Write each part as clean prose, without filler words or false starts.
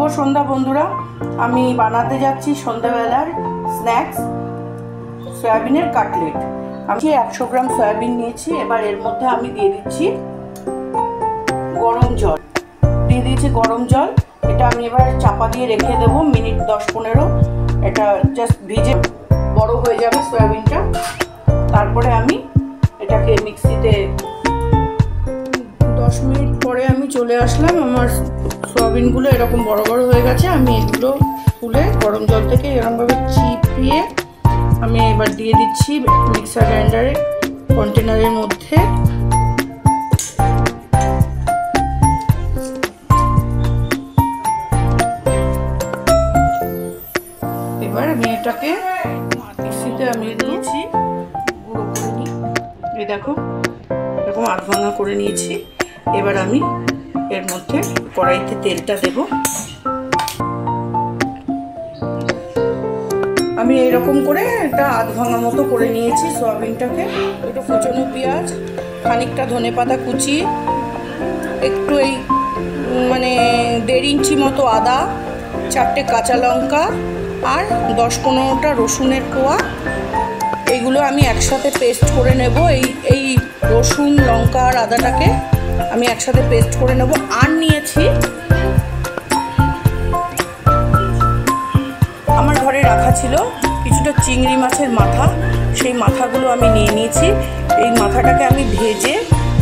শুভ সন্ধ্যা বন্ধুরা। আমি বানাতে যাচ্ছি সন্ধ্যাবেলার স্ন্যাক্স সয়াবিনের কাটলেট। আমি 100 গ্রাম সয়াবিন নিয়েছি। এবার এর মধ্যে আমি দিয়ে দিচ্ছি গরম জল। এটা আমি এবার চাপা দিয়ে রেখে দেবো মিনিট 10-15। এটা জাস্ট ভিজে বড় হয়ে যাবে সয়াবিনটা। তারপরে আমি এটাকে মিক্সিতে 10 মিনিট পরে আমি চলে আসলাম। আমার সয়াবিনগুলো এরকম বড় বড় হয়ে গেছে। আমি এগুলো তুলে গরম জল থেকে এরকমভাবে চিপিয়ে আমি এবার দিয়ে দিচ্ছি মিক্সার গ্রাইন্ডারে কন্টেনারের মধ্যে। এবার আমি এটাকে মিক্সিতে আমি দিয়েছি গুঁড়ো করে নিই। এই দেখো এরকম আধ ভাঙা করে নিয়েছি। এবার আমি এর মধ্যে কড়াইতে তেলটা দেব। আমি এইরকম করে এটা আধ ভাঙা মতো করে নিয়েছি সয়াবিনটাকে। একটু কুচনো পেঁয়াজ, খানিকটা ধনেপাতা কুচি, একটু এই মানে 1.5 ইঞ্চি মতো আদা, 4টে কাঁচা লঙ্কা আর 10-15টা রসুনের কোয়া, এইগুলো আমি একসাথে পেস্ট করে নেব। এই রসুন, লঙ্কা আর আদাটাকে আমি একসাথে পেস্ট করে নেব। আর নিয়েছি আমার ঘরে রাখা ছিল কিছুটা চিংড়ি মাছের মাথা। সেই মাথাগুলো আমি নিয়ে নিয়েছি। এই মাথাটাকে আমি ভেজে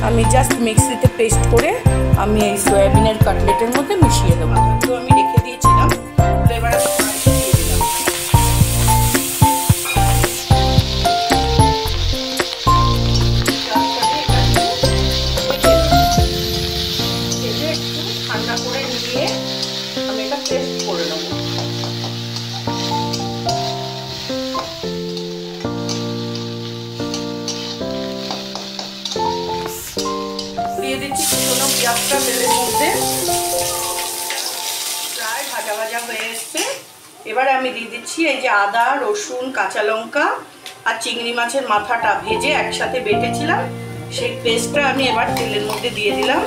আমি জাস্ট মিক্সিতে পেস্ট করে আমি এই সয়াবিনের কাটলেটের মধ্যে মিশিয়ে দেবো। তো আমি রেখে দিয়েছিলাম। এবার ঠান্ডা করে নিয়ে আমি এটা পেস্ট করে নেব। দিয়ে দিচ্ছি কুচনো পেঁয়াজটা তেলের মধ্যে। প্রায় ভাজা ভাজা হয়ে এসছে। এবারে আমি দিয়ে দিচ্ছি এই যে আদা, রসুন, কাঁচা লঙ্কা আর চিংড়ি মাছের মাথাটা ভেজে একসাথে বেটেছিলাম, সেই পেস্টটা আমি এবার তেলের মধ্যে দিয়ে দিলাম।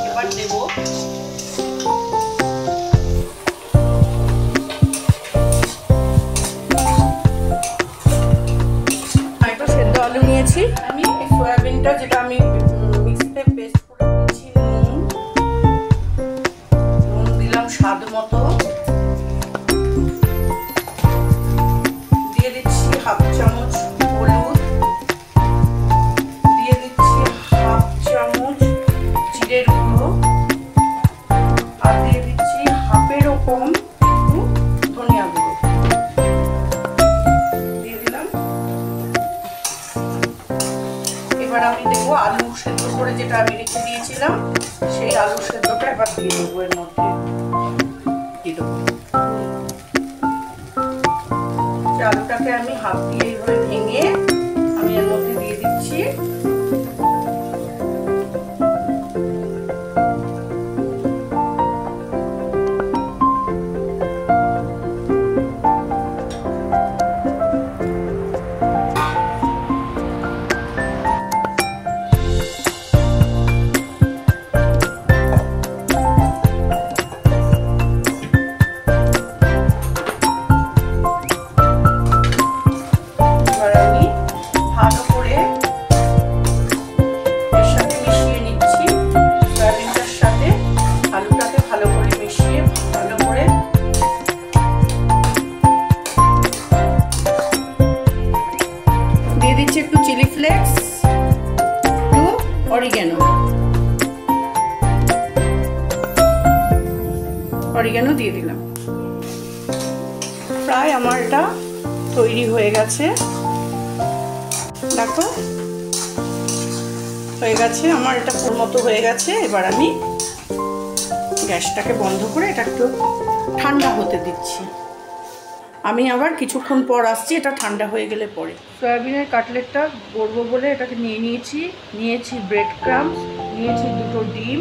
এবার দেব একটু সেদ্ধ আলু নিয়েছি আমি। সয়াবিনটা যেটা আমি মিক্সিতে পেস্ট করে দিচ্ছি, নুন দিলাম স্বাদ মতো, দিয়ে দিচ্ছি 1/2 চামচ হলুদ, দিয়ে দিচ্ছি 1/2 চামচ জিরের গুঁড়ো, আর দিয়ে দিচ্ছি 1/2 কম ধনিয়া গুঁড়ো দিয়ে দিলাম। এবার আমি দেবো আলু সেদ্ধ করে যেটা আমি রেখে দিয়েছিলাম, সেই আলু সেদ্ধটা এবার দিয়ে দেবো এর মধ্যে। আলুটাকে আমি হাত দিয়ে এইভাবে ভেঙে আমি এর মধ্যে দিয়ে দিচ্ছি। একটু চিলি ফ্লেক্স, একটু অরিগ্যানো দিয়ে দিলাম। প্রায় আমার এটা তৈরি হয়ে গেছে। দেখো হয়ে গেছে আমার এটা পুরো মতো হয়ে গেছে। এবার আমি গ্যাসটাকে বন্ধ করে এটা একটু ঠান্ডা হতে দিচ্ছি। আমি আবার কিছুক্ষণ পর আসছি এটা ঠান্ডা হয়ে গেলে পরে। সয়াবিনের কাটলেটটা করবো বলে এটাকে নিয়েছি ব্রেড ক্রাম্বস, নিয়েছি 2টো ডিম,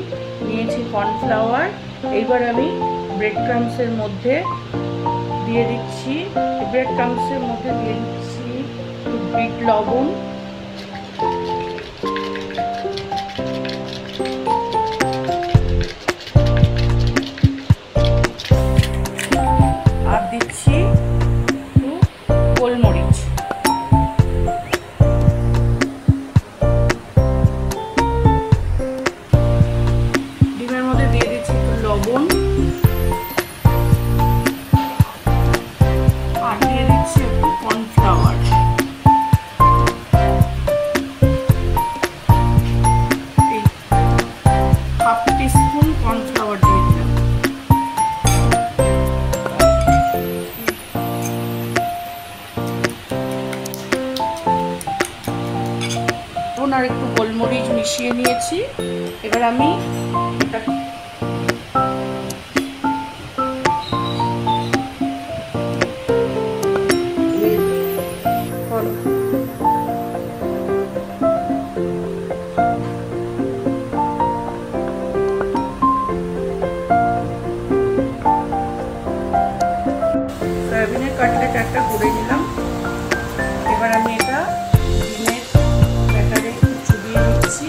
নিয়েছি কর্নফ্লাওয়ার। এইবার আমি ব্রেড ক্রাম্বসের মধ্যে দিয়ে দিচ্ছি বিট লবণ, আর দিচ্ছি একটু গোলমরিচ। ডিমের মধ্যে দিয়ে দিচ্ছি একটু লবণ, আর দিয়ে দিচ্ছি একটু কর্নফ্লাওয়ার। এই হাফ টিস্পুন কর্নফ্লাওয়ার দিয়ে দিলাম। আর একটু গোলমরিচ মিশিয়ে নিয়েছি। এবার আমি এটা সয়াবিনের কাটলেট একটা করে নিলাম। এবার আমি এটা ডিমের ব্যাটারে চুবিয়ে নিচ্ছি।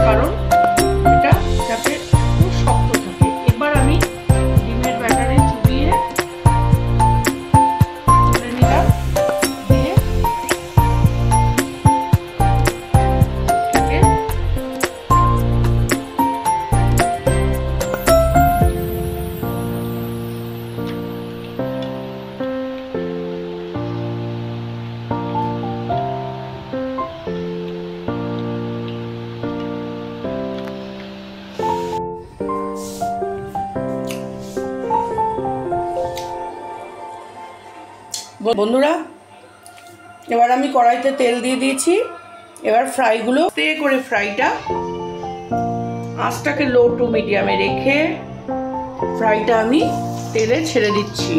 কারণ এটা যাতে খুব শক্ত থাকে। এবার আমি ডিমের ব্যাটারে চুবিয়ে তুলে নিলাম, দিয়ে বন্ধুরা, এবার আমি কড়াইতে তেল দিয়ে দিয়েছি। এবার ফ্রাইগুলো করে ফ্রাইটা আঁচটাকে লো টু মিডিয়ামে রেখে ফ্রাইটা আমি তেলে ছেড়ে দিচ্ছি।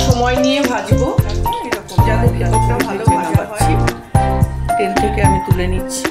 সময় নিয়ে ভাজবো, এরকম যাতে ভেতরটা ভালো ভাজা হয়। তেল থেকে আমি তুলে নিচ্ছি।